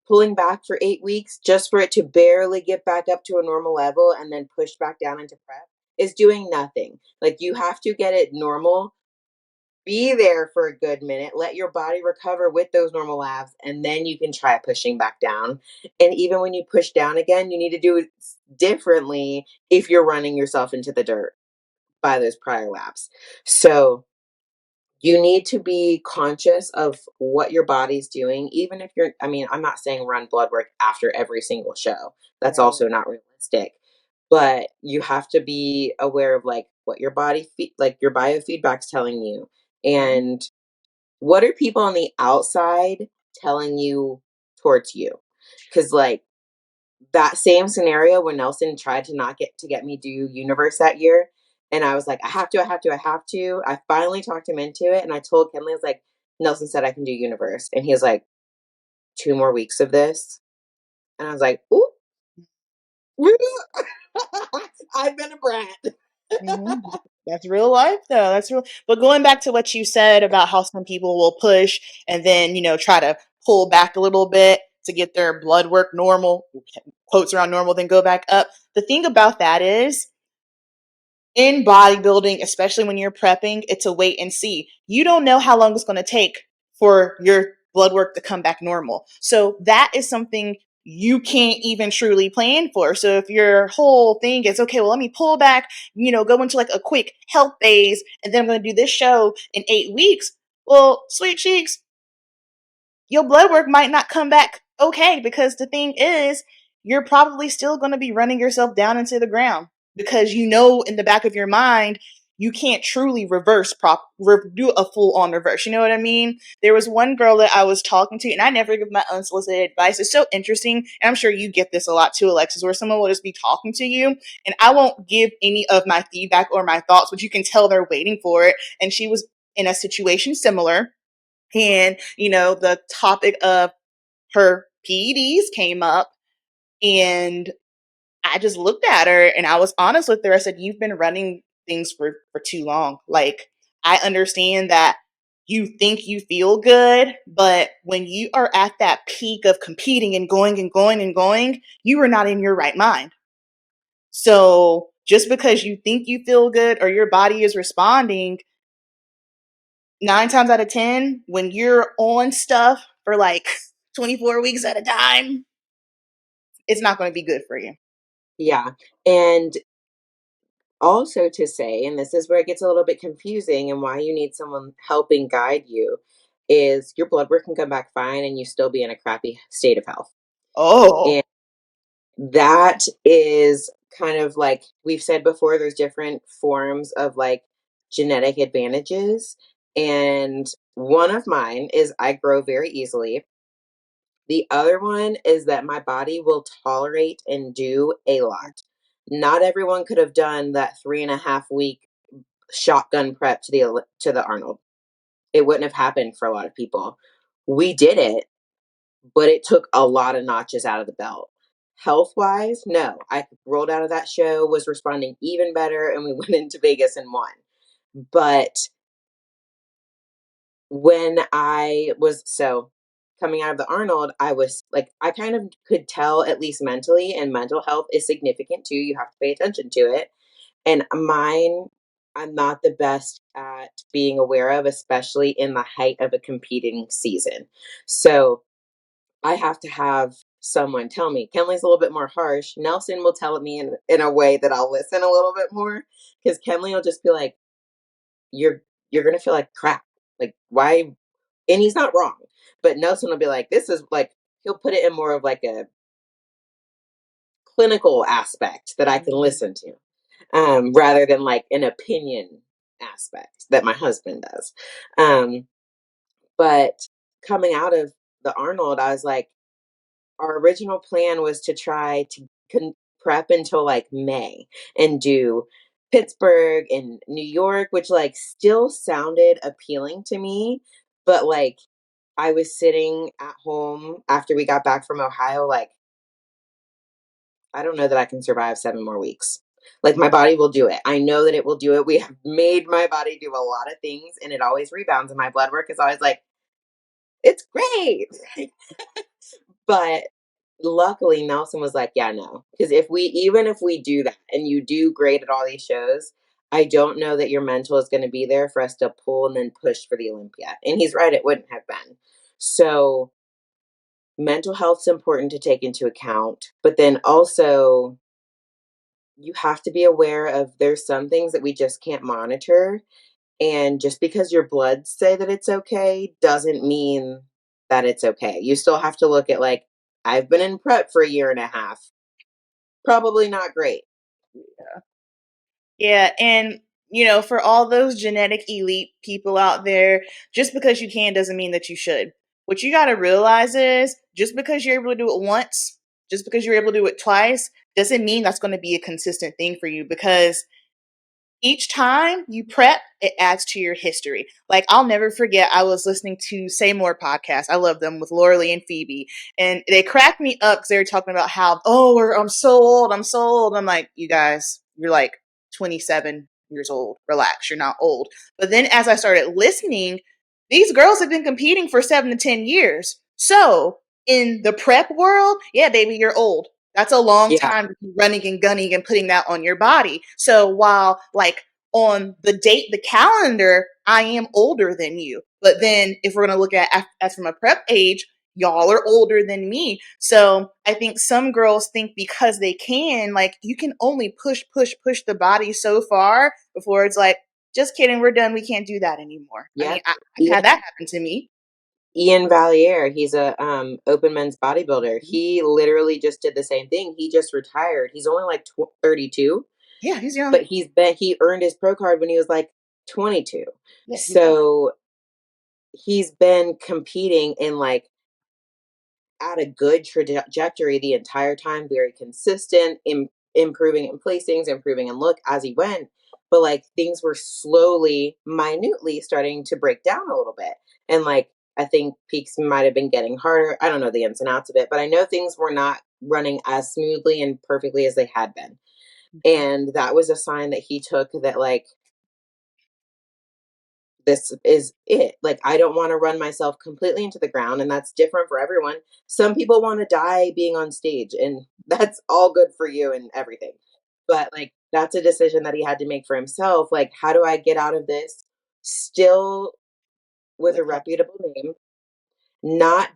pulling back for 8 weeks just for it to barely get back up to a normal level and then push back down into prep is doing nothing. Like you have to get it normal be there for a good minute, let your body recover with those normal labs, and then you can try pushing back down. And even when you push down again, you need to do it differently if you're running yourself into the dirt by those prior labs. So you need to be conscious of what your body's doing, even if you're, I mean, I'm not saying run blood work after every single show. That's Right. also not realistic. But you have to be aware of like what your body, like your biofeedback's telling you. Mhm. And what are people on the outside telling you towards you? Because, like, that same scenario when Nelson tried to not get me do universe that year, and I was like, I have to, I have to, I have to. I finally talked him into it, and I told Kenley, I was like, Nelson said I can do universe, and he was like, 2 more weeks of this, and I was like, ooh, I've been a brat. Mhm. That's real life though. That's real. But going back to what you said about how some people will push and then, try to pull back a little bit to get their blood work normal, quotes around normal, then go back up. The thing about that is in bodybuilding, especially when you're prepping, it's a wait and see. You don't know how long it's going to take for your blood work to come back normal. So that is something you can't even truly plan for. So if your whole thing is, okay, well, let me pull back, go into like a quick health phase, and then I'm going to do this show in 8 weeks. Well, sweet cheeks, your blood work might not come back okay because the thing is, you're probably still going to be running yourself down into the ground because in the back of your mind you can't truly do a full on reverse. You know what I mean? There was one girl that I was talking to, and I never give my unsolicited advice. It's so interesting, and I'm sure you get this a lot too, Alexis, where someone will just be talking to you, and I won't give any of my feedback or my thoughts, but you can tell they're waiting for it. And she was in a situation similar, and the topic of her PEDs came up, and I just looked at her and I was honest with her. I said, you've been running things for too long. Like, I understand that you think you feel good, but when you are at that peak of competing and going and going and going, you are not in your right mind. So just because you think you feel good or your body is responding, 9 times out of 10, when you're on stuff for like 24 weeks at a time, it's not going to be good for you. Yeah. And also to say, and this is where it gets a little bit confusing and why you need someone helping guide you, is your blood work can come back fine and you still be in a crappy state of health. Oh. And that is kind of like we've said before, there's different forms of like genetic advantages. And one of mine is I grow very easily. The other one is that my body will tolerate and do a lot. Not everyone could have done that 3.5 week shotgun prep to the Arnold. It wouldn't have happened for a lot of people. We did it, but it took a lot of notches out of the belt. Health wise, no. I rolled out of that show, was responding even better, and we went into Vegas and won. But when I was coming out of the Arnold, I was like, I kind of could tell, at least mentally, and mental health is significant too. You have to pay attention to it. And mine, I'm not the best at being aware of, especially in the height of a competing season. So I have to have someone tell me. Kenley's a little bit more harsh. Nelson will tell me in a way that I'll listen a little bit more because Kenley will just be like, you're gonna feel like crap. Like why? And he's not wrong. But Nelson will be like, this is like he'll put it in more of like a clinical aspect that I can Mhm. listen to, rather than like an opinion aspect that my husband does. Um, but coming out of the Arnold, I was like, our original plan was to try to prep until like May and do Pittsburgh and New York, which like still sounded appealing to me, but like I was sitting at home after we got back from Ohio, like I don't know that I can survive 7 more weeks. Like my body will do it. I know that it will do it. We have made my body do a lot of things and it always rebounds. And my blood work is always like, it's great. But luckily Nelson was like, yeah, no. Because even if we do that and you do great at all these shows, I don't know that your mental is going to be there for us to pull and then push for the Olympia. And he's right, it wouldn't have been. So mental health's important to take into account, but then also you have to be aware of there's some things that we just can't monitor. And just because your bloods say that it's okay doesn't mean that it's okay. You still have to look at, like, I've been in prep for a year and a half. Probably not great. Yeah, and you know, for all those genetic elite people out there, just because you can doesn't mean that you should. What you got to realize is just because you're able to do it once, just because you're able to do it twice, doesn't mean that's going to be a consistent thing for you because each time you prep, it adds to your history. Like, I'll never forget, I was listening to Say More podcast. I love them with Lauralee and Phoebe. And they cracked me up because they were talking about how, oh, I'm so old. I'm so old. I'm like, you guys, you're like 27 years old. Relax. You're not old. But then as I started listening, these girls have been competing for 7 to 10 years. So in the prep world, yeah, baby, you're old. That's a long Yeah. time to be running and gunning and putting that on your body. So while like on the date, the calendar, I am older than you. But then if we're going to look at as from a prep age, y'all are older than me. So I think some girls think because they can, like you can only push the body so far before it's like, just kidding, we're done. We can't do that anymore. I mean, Yep. I've had that happen to me. Ian Valier, he's a open men's bodybuilder. He literally just did the same thing. He just retired. He's only like 32, Yeah, he's young. but he earned his pro card when he was like 22. Yeah, So he's been competing in like at a good trajectory the entire time, very consistent, improving in placings, improving in look as he went. But like things were slowly, minutely starting to break down a little bit. And like I think peaks might have been getting harder. I don't know the ins and outs of it, but I know things were not running as smoothly and perfectly as they had been. And that was a sign that he took that like this is it. Like, I don't want to run myself completely into the ground, and that's different for everyone. Some people want to die being on stage, and that's all good for you and everything. But like, that's a decision that he had to make for himself. Like, how do I get out of this still with a reputable name? Not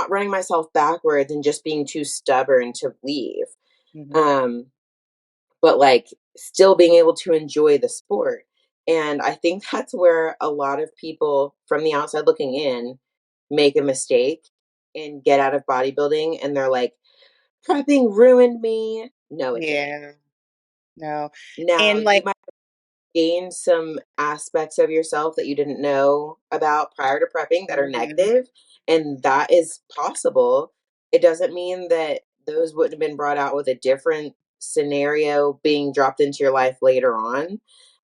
running myself backwards and just being too stubborn to leave. Mm-hmm. Um, but like still being able to enjoy the sport. And I think that's where a lot of people from the outside looking in make a mistake and get out of bodybuilding and they're like, prepping ruined me. No, it didn't. Yeah, no. Now, And you like, might gain some aspects of yourself that you didn't know about prior to prepping that are mhm, negative, and that is possible. It doesn't mean that those wouldn't have been brought out with a different scenario being dropped into your life later on.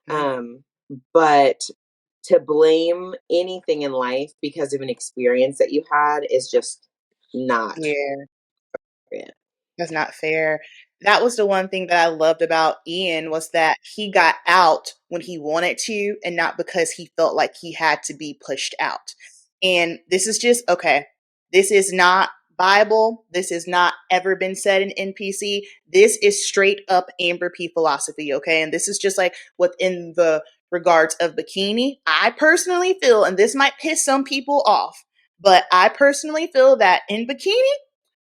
mhm. Um, but to blame anything in life because of an experience that you had is just not Yeah. appropriate. That's not fair. That was the one thing that I loved about Ian was that he got out when he wanted to and not because he felt like he had to be pushed out. And this is just okay. This is not Bible. This has not ever been said in NPC. This is straight up Amber P philosophy, okay? And this is just like within the regards of bikini. I personally feel, and this might piss some people off, but I personally feel that in bikini,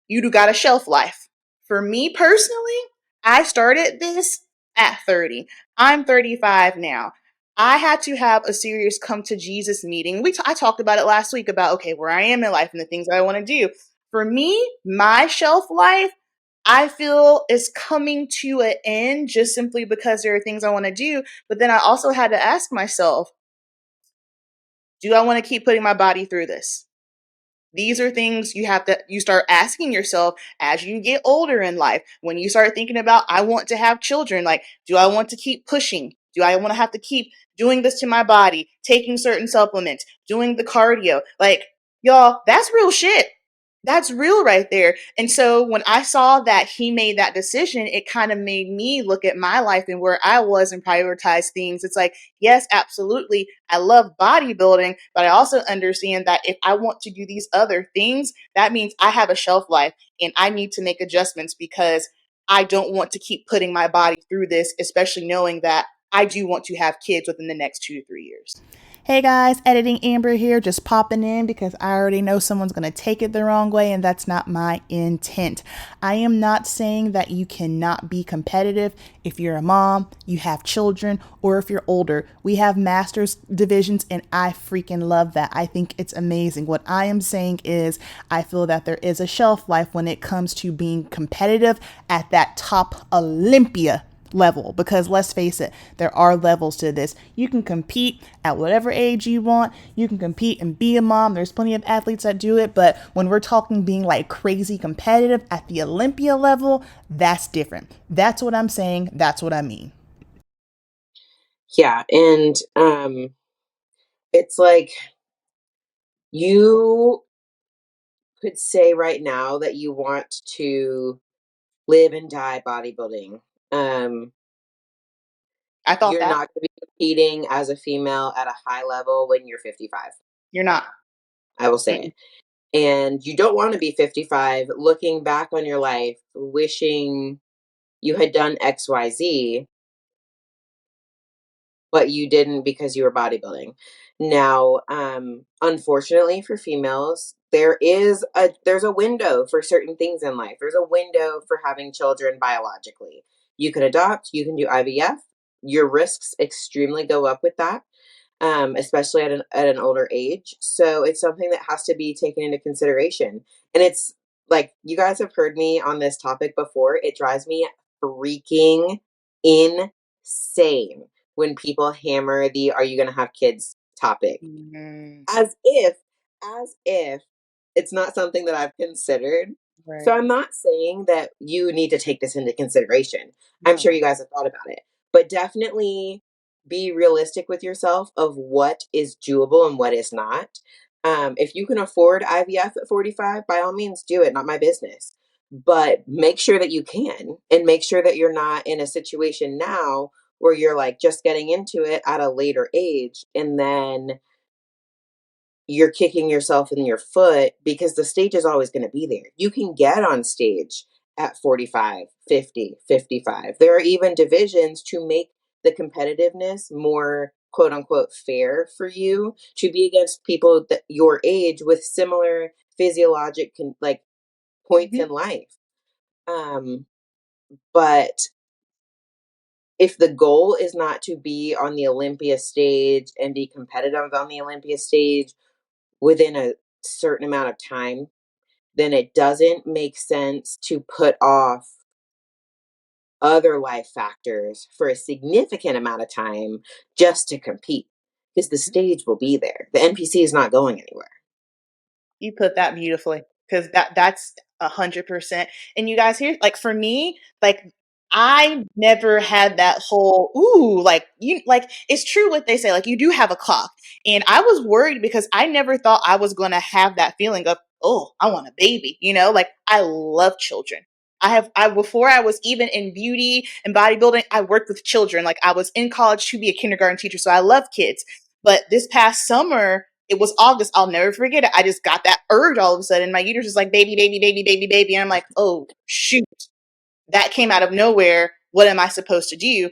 you do got a shelf life. For me personally, I started this at 30. I'm 35 now. I had to have a serious come to Jesus meeting. I talked about it last week about okay, where I am in life and the things that I want to do. For me, my shelf life, I feel is coming to an end just simply because there are things I want to do. But then I also had to ask myself, do I want to keep putting my body through this? These are things you start asking yourself as you get older in life. When you start thinking about, I want to have children, like, do I want to keep pushing? Do I want to have to keep doing this to my body, taking certain supplements, doing the cardio? Like, y'all, that's real shit. That's real right there. And so when I saw that he made that decision, it kind of made me look at my life and where I was and prioritize things. It's like, yes, absolutely. I love bodybuilding, but I also understand that if I want to do these other things, that means I have a shelf life and I need to make adjustments because I don't want to keep putting my body through this, especially knowing that I do want to have kids within the next 2 to 3 years. Hey guys, editing Amber here, just popping in because I already know someone's going to take it the wrong way, and that's not my intent. I am not saying that you cannot be competitive if you're a mom, you have children, or if you're older. We have master's divisions, and I freaking love that. I think it's amazing. What I am saying is, I feel that there is a shelf life when it comes to being competitive at that top Olympia level, because let's face it, there are levels to this. You can compete at whatever age you want. You can compete and be a mom. There's plenty of athletes that do it, but when we're talking being like crazy competitive at the Olympia level, that's different. That's what I'm saying. That's what I mean. Yeah, and it's like you could say right now that you want to live and die bodybuilding. Um, I thought you're that. not going to be competing as a female at a high level when you're 55. You're not. I will say Mm-mm. it. And you don't want to be 55 looking back on your life, wishing you had done XYZ, but you didn't because you were bodybuilding. Now, unfortunately for females, there's a window for certain things in life. There's a window for having children biologically. You can adopt, you can do IVF. Your risks extremely go up with that, especially at an older age. So it's something that has to be taken into consideration. And it's like, you guys have heard me on this topic before. It drives me freaking insane when people hammer the "are you going to have kids" topic, Mm, as if it's not something that I've considered. So right. I'm not saying that you need to take this into consideration. I'm sure No. you guys have thought about it, but definitely be realistic with yourself of what is doable and what is not. If you can afford IVF at 45, by all means do it, not my business. But make sure that you can, and make sure that you're not in a situation now where you're like just getting into it at a later age, and then you're kicking yourself in your foot because the stage is always going to be there. You can get on stage at 45, 50, 55. There are even divisions to make the competitiveness more quote unquote fair for you to be against people that your age with similar physiologic like points Hmm. in life. Um, but if the goal is not to be on the Olympia stage and be competitive on the Olympia stage within a certain amount of time, then it doesn't make sense to put off other life factors for a significant amount of time just to compete, because the stage will be there. The NPC is not going anywhere. You put that beautifully, because that's 100%. And you guys here, like for me, like I never had that whole ooh, like you like it's true what they say, like you do have a clock. And I was worried because I never thought I was gonna have that feeling of, oh, I want a baby, like I love children. I before I was even in beauty and bodybuilding, I worked with children. Like I was in college to be a kindergarten teacher, so I love kids. But this past summer, it was August. I'll never forget it. I just got that urge all of a sudden. My uterus is like, baby, baby, baby, baby, baby. And I'm like, oh, shoot. That came out of nowhere. What am I supposed to do?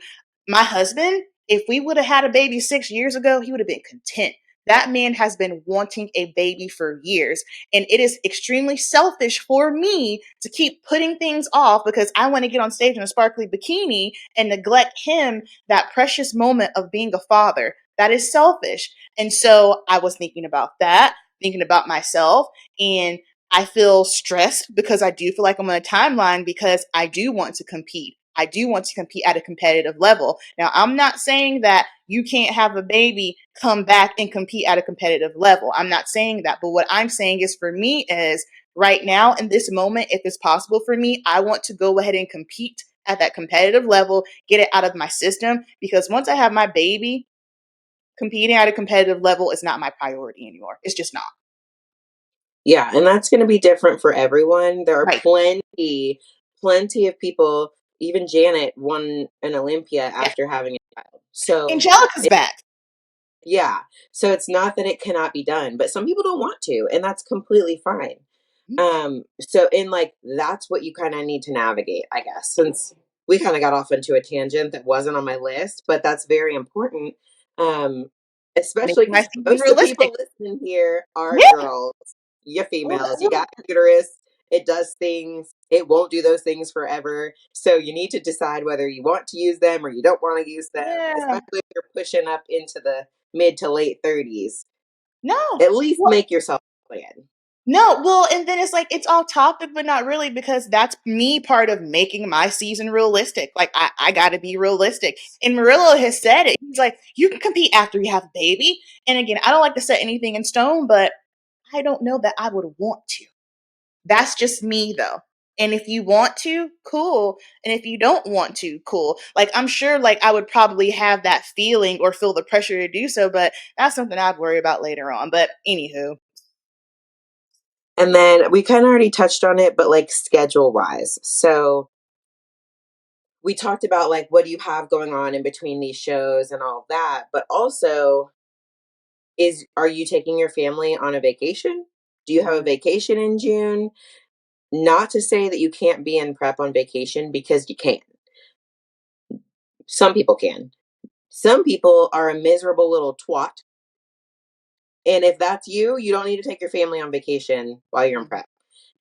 My husband, if we would have had a baby 6 years ago, he would have been content. That man has been wanting a baby for years. And it is extremely selfish for me to keep putting things off because I want to get on stage in a sparkly bikini and neglect him, that precious moment of being a father. That is selfish. And so I was thinking about that, thinking about myself. And I feel stressed because I do feel like I'm on a timeline because I do want to compete. I do want to compete at a competitive level. Now, I'm not saying that you can't have a baby come back and compete at a competitive level. I'm not saying that. But what I'm saying is for me is right now in this moment, if it's possible for me, I want to go ahead and compete at that competitive level, get it out of my system. Because once I have my baby, competing at a competitive level is not my priority anymore. It's just not. Yeah, and that's going to be different for everyone. There are Right. plenty of people. Even Janet won an Olympia Yeah. after having a child. So Angelica's back. yeah. So it's not that it cannot be done, but some people don't want to, and that's completely fine. So in like that's what you kind of need to navigate, I guess, since we kind of got off into a tangent that wasn't on my list, but that's very important. Especially Making my because season most of the realistic. people listening here are Yeah. girls, you Well, females. You well, got a uterus, it does things, it won't do those things forever. So you need to decide whether you want to use them or you don't want to use them, yeah. especially if you're pushing up into the mid to late 30s. No. At least Well, make yourself a plan. no, well, and then it's like it's off topic, but not really because that's me part of making my season realistic. Like I gotta be realistic. And Murillo has said it. He's like, you can compete after you have a baby. And again, I don't like to set anything in stone, but I don't know that I would want to. That's just me though. And if you want to, cool. And if you don't want to, cool. Like I'm sure like I would probably have that feeling or feel the pressure to do so, but that's something I'd worry about later on. But anywho. And then we kind of already touched on it, but like schedule wise. So we talked about like what do you have going on in between these shows and all of that, but also are you taking your family on a vacation? Do you have a vacation in June? Not to say that you can't be in prep on vacation because you can. Some people can. Some people are a miserable little twat. And if that's you, you don't need to take your family on vacation while you're in prep.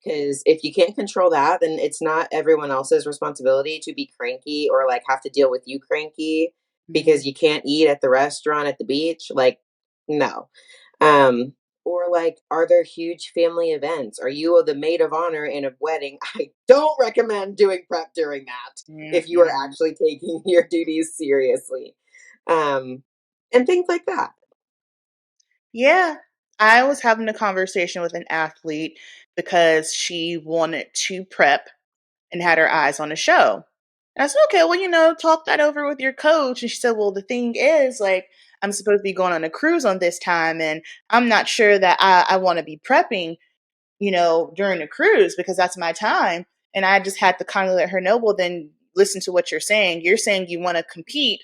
Because if you can't control that, then it's not everyone else's responsibility to be cranky or like have to deal with you cranky because you can't eat at the restaurant at the beach. Like, no. Um, or like, are there huge family events? Are you the maid of honor in a wedding? I don't recommend doing prep during that if you are Mhm. actually taking your duties seriously. Um, and things like that. Yeah. I was having a conversation with an athlete because she wanted to prep and had her eyes on a show. And I said, okay, well, talk that over with your coach. And she said, well, the thing is, like, I'm supposed to be going on a cruise on this time, and I'm not sure that I want to be prepping, during the cruise because that's my time. And I just had to kind of let her know, well, then listen to what you're saying. You're saying you want to compete,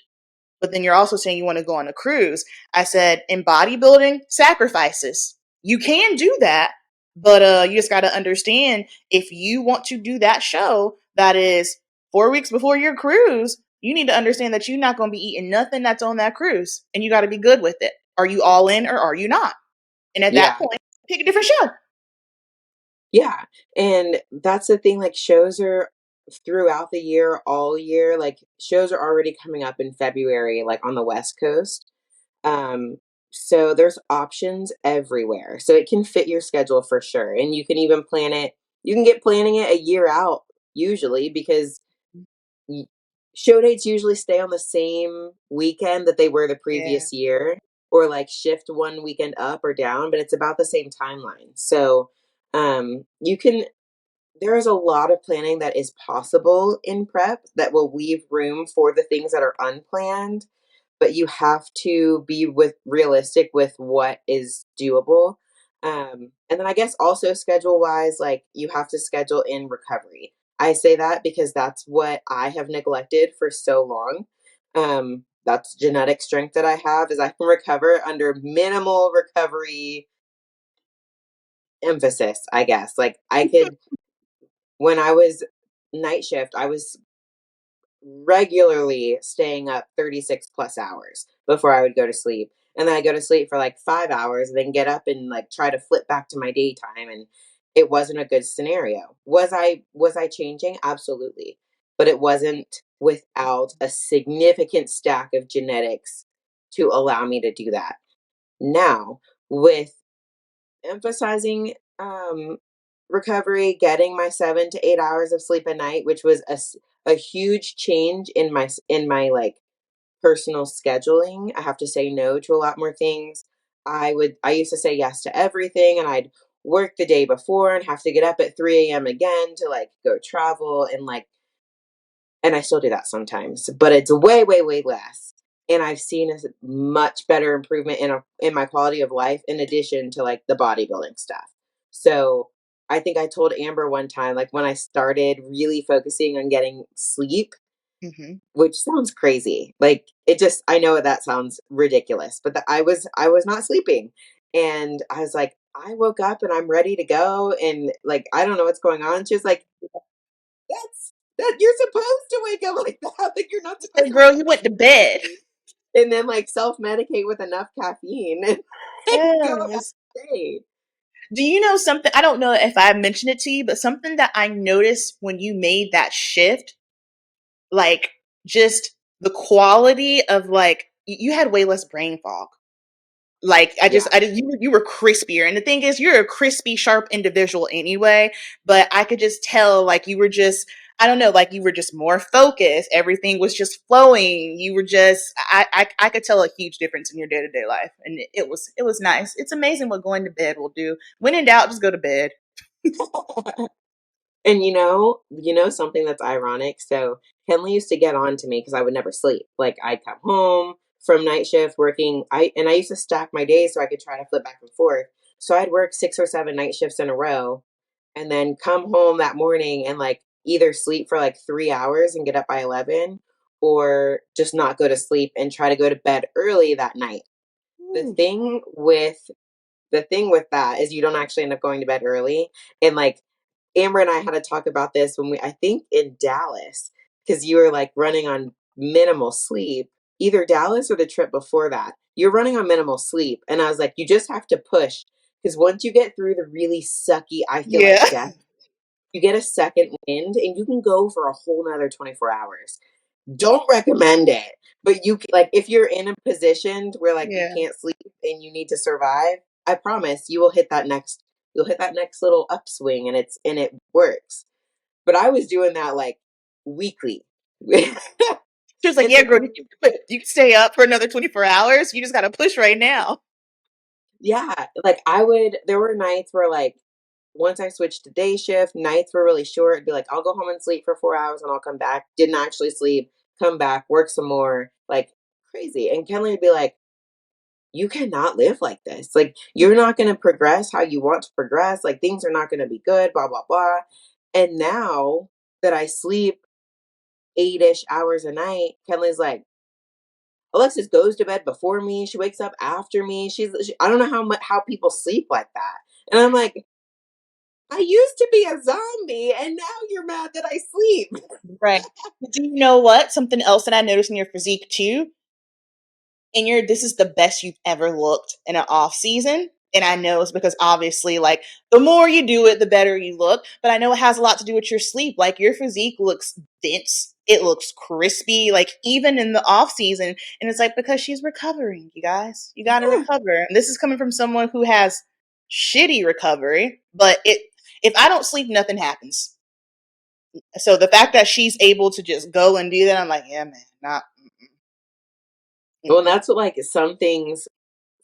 but then you're also saying you want to go on a cruise. I said, in bodybuilding, sacrifices. You can do that, but you just got to understand if you want to do that show that is 4 weeks before your cruise, you need to understand that you're not going to be eating nothing that's on that cruise, and you got to be good with it. Are you all in or are you not? And at that Yeah. point, pick a different show. Yeah. And that's the thing, like shows are throughout the year, all year. Like shows are already coming up in February, like on the West Coast. Um, so there's options everywhere. So it can fit your schedule for sure. And you can even plan it, you can get planning it a year out usually because y- show dates usually stay on the same weekend that they were the Yeah. previous year or like shift one weekend up or down, but it's about the same timeline. So you can there is a lot of planning that is possible in prep that will leave room for the things that are unplanned, but you have to be with realistic with what is doable. And then I guess also schedule wise, like you have to schedule in recovery. I say that because that's what I have neglected for so long. That's genetic strength that I have is I can recover under minimal recovery emphasis, I guess. Like I could when I was night shift, I was regularly staying up 36 plus hours before I would go to sleep. And then I go to sleep for like 5 hours and then get up and like try to flip back to my daytime. And it wasn't a good scenario. Was I changing? Absolutely. But it wasn't without a significant stack of genetics to allow me to do that. Now, with emphasizing recovery, getting my 7 to 8 hours of sleep a night, which was a huge change in my like personal scheduling. I have to say no to a lot more things. I used to say yes to everything, and I'd work the day before and have to get up at 3 a.m. again to like go travel and I still do that sometimes, but it's way, way, way less. And I've seen a much better improvement in my quality of life in addition to like the bodybuilding stuff. So I think I told Amber one time, like when I started really focusing on getting sleep, Hmm. which sounds crazy. Like I know that sounds ridiculous, but I was not sleeping. And I was like, I woke up and I'm ready to go. And like, I don't know what's going on. She was like, That you're supposed to wake up like that. Like you're not supposed Like, to girl, wake you up went to bed. and then like self-medicate with enough caffeine and go about Yes. the day. Do you know something? I don't know if I mentioned it to you, but something that I noticed when you made that shift, like just the quality of like you had way less brain fog. Like Yeah. you were crispier, and the thing is, you're a crispy, sharp individual anyway. But I could just tell, like you were just, I don't know, like you were just more focused. Everything was just flowing. You were just, I could tell a huge difference in your day to day life, and it was nice. It's amazing what going to bed will do. When in doubt, just go to bed. And something that's ironic. So Henley used to get on to me because I would never sleep. Like I'd come home from night shift working. I used to stack my days so I could try to flip back and forth. So I'd work 6 or 7 night shifts in a row, and then come home that morning and like either sleep for like 3 hours and get up by 11, or just not go to sleep and try to go to bed early that night. The Ooh. thing with that is you don't actually end up going to bed early, and like Amber and I had to talk about this when I think in Dallas, because you were like running on minimal sleep, either Dallas or the trip before that. You're running on minimal sleep. And I was like, you just have to push. Because once you get through the really sucky, I feel like Yeah, death, you get a second wind and you can go for a whole nother 24 hours. Don't recommend it. But like, if you're in a position where like you yeah. can't sleep and you need to survive, I promise you will you'll hit that next little upswing, and it works. But I was doing that like weekly. She was like, And "Yeah, the girl, you can stay up for another 24 hours. You just got to push right now." yeah, like there were nights where like once I switched to day shift, nights were really short. It'd be like, I'll go home and sleep for 4 hours and I'll come back. Didn't actually sleep, come back, work some more, like crazy. And Kenley would be like, you cannot live like this. Like, you're not going to progress how you want to progress. Like, things are not going to be good, blah, blah, blah. And now that I sleep 8-ish hours a night, Kenley's like, Alexis goes to bed before me. She wakes up after me. I don't know how people sleep like that. And I'm like, I used to be a zombie, and now you're mad that I sleep. Right. Do you know what? Something else that I noticed in your physique too, and this is the best you've ever looked in an off season. And I know it's because obviously, like, the more you do it, the better you look. But I know it has a lot to do with your sleep. Like, your physique looks dense. It looks crispy, like, even in the off season. And it's like, because she's recovering, you guys. You got to Yeah. recover. And this is coming from someone who has shitty recovery. But if I don't sleep, nothing happens. So the fact that she's able to just go and do that, I'm like, yeah, man, not. Well, and Mm-mm. that's what, like, some things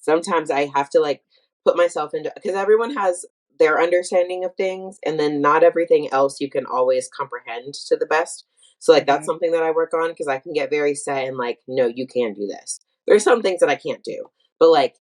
sometimes I have to like put myself into, because everyone has their understanding of things, and then not everything else you can always comprehend to the best. So like that's Mm-hmm. something that I work on, because I can get very set and like, no, you can do this. There's some things that I can't do, but like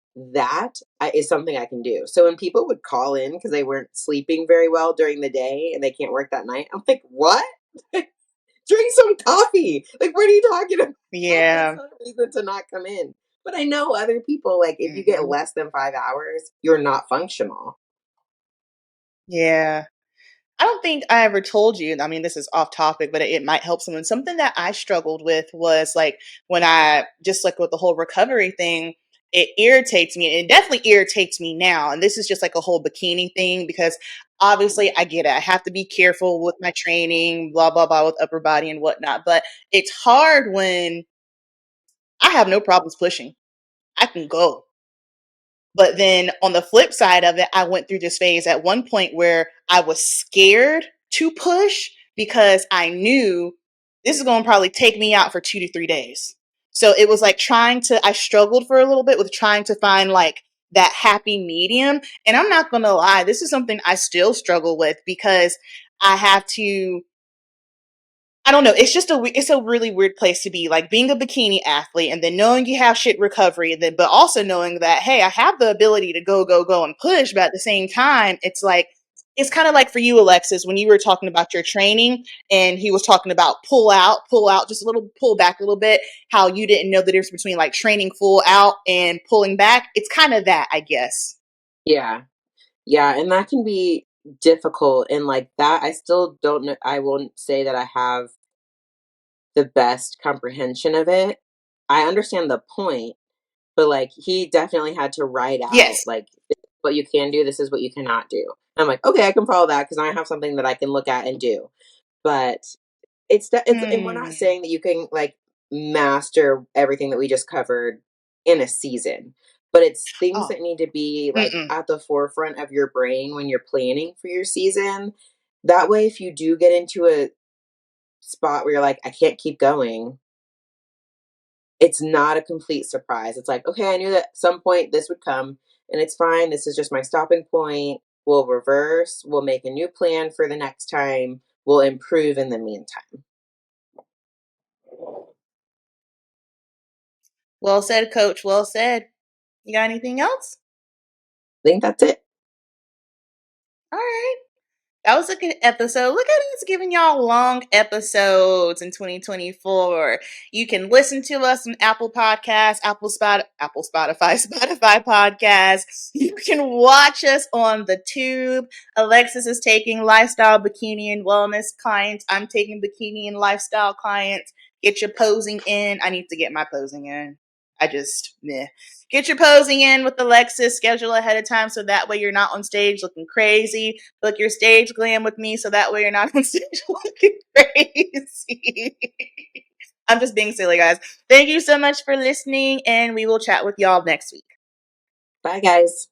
is something I can do. So when people would call in because they weren't sleeping very well during the day and they can't work that night, I'm like, what? Drink some coffee. Like, what are you talking about? That's Yeah. not a reason to not come in. But I know other people, like, if you get Mm-hmm. less than 5 hours, you're not functional. Yeah. I don't think I ever told you. I mean, this is off topic, but it might help someone. Something that I struggled with was like when I just like with the whole recovery thing, it irritates me. It definitely irritates me now. And this is just like a whole bikini thing because obviously I get it. I have to be careful with my training, blah, blah, blah, with upper body and whatnot. But it's hard when I have no problems pushing. I can go. But then on the flip side of it, I went through this phase at one point where I was scared to push because I knew this is going to probably take me out for 2 to 3 days. So it was like I struggled for a little bit with trying to find like that happy medium. And I'm not going to lie, this is something I still struggle with because I have to I don't know. It's a really weird place to be, like being a bikini athlete and then knowing you have shit recovery, and then but also knowing that hey, I have the ability to go go go and push, but at the same time, it's like it's kind of like for you, Alexis, when you were talking about your training and he was talking about pull out, just a little pull back a little bit. How you didn't know the difference between like training full out and pulling back. It's kind of that, I guess. Yeah. Yeah. And that can be difficult, and like that, I still don't know. I won't say that I have the best comprehension of it. I understand the point, but like he definitely had to write out Yes. like this is what you can do, this is what you cannot do. And I'm like, okay, I can follow that because I have something that I can look at and do. But and we're not Hmm. saying that you can like master everything that we just covered in a season, but it's things Oh. that need to be like Mm-mm. at the forefront of your brain when you're planning for your season. That way, if you do get into a spot where you're like, I can't keep going, it's not a complete surprise. It's like, okay, I knew that at some point this would come and it's fine. This is just my stopping point. We'll reverse, we'll make a new plan for the next time, we'll improve in the meantime. Well said, Coach. Well said. You got anything else? I think that's it. All right. That was a good episode. Look at us giving y'all long episodes in 2024. You can listen to us on Apple Podcasts, Spotify, Spotify Podcasts. You can watch us on the Tube. Alexis is taking lifestyle, bikini, and wellness clients. I'm taking bikini and lifestyle clients. Get your posing in. I need to get my posing in. Get your posing in with Alexis. Schedule ahead of time so that way you're not on stage looking crazy. Book your stage glam with me so that way you're not on stage looking crazy. I'm just being silly, guys. Thank you so much for listening, and we will chat with y'all next week. Bye, guys.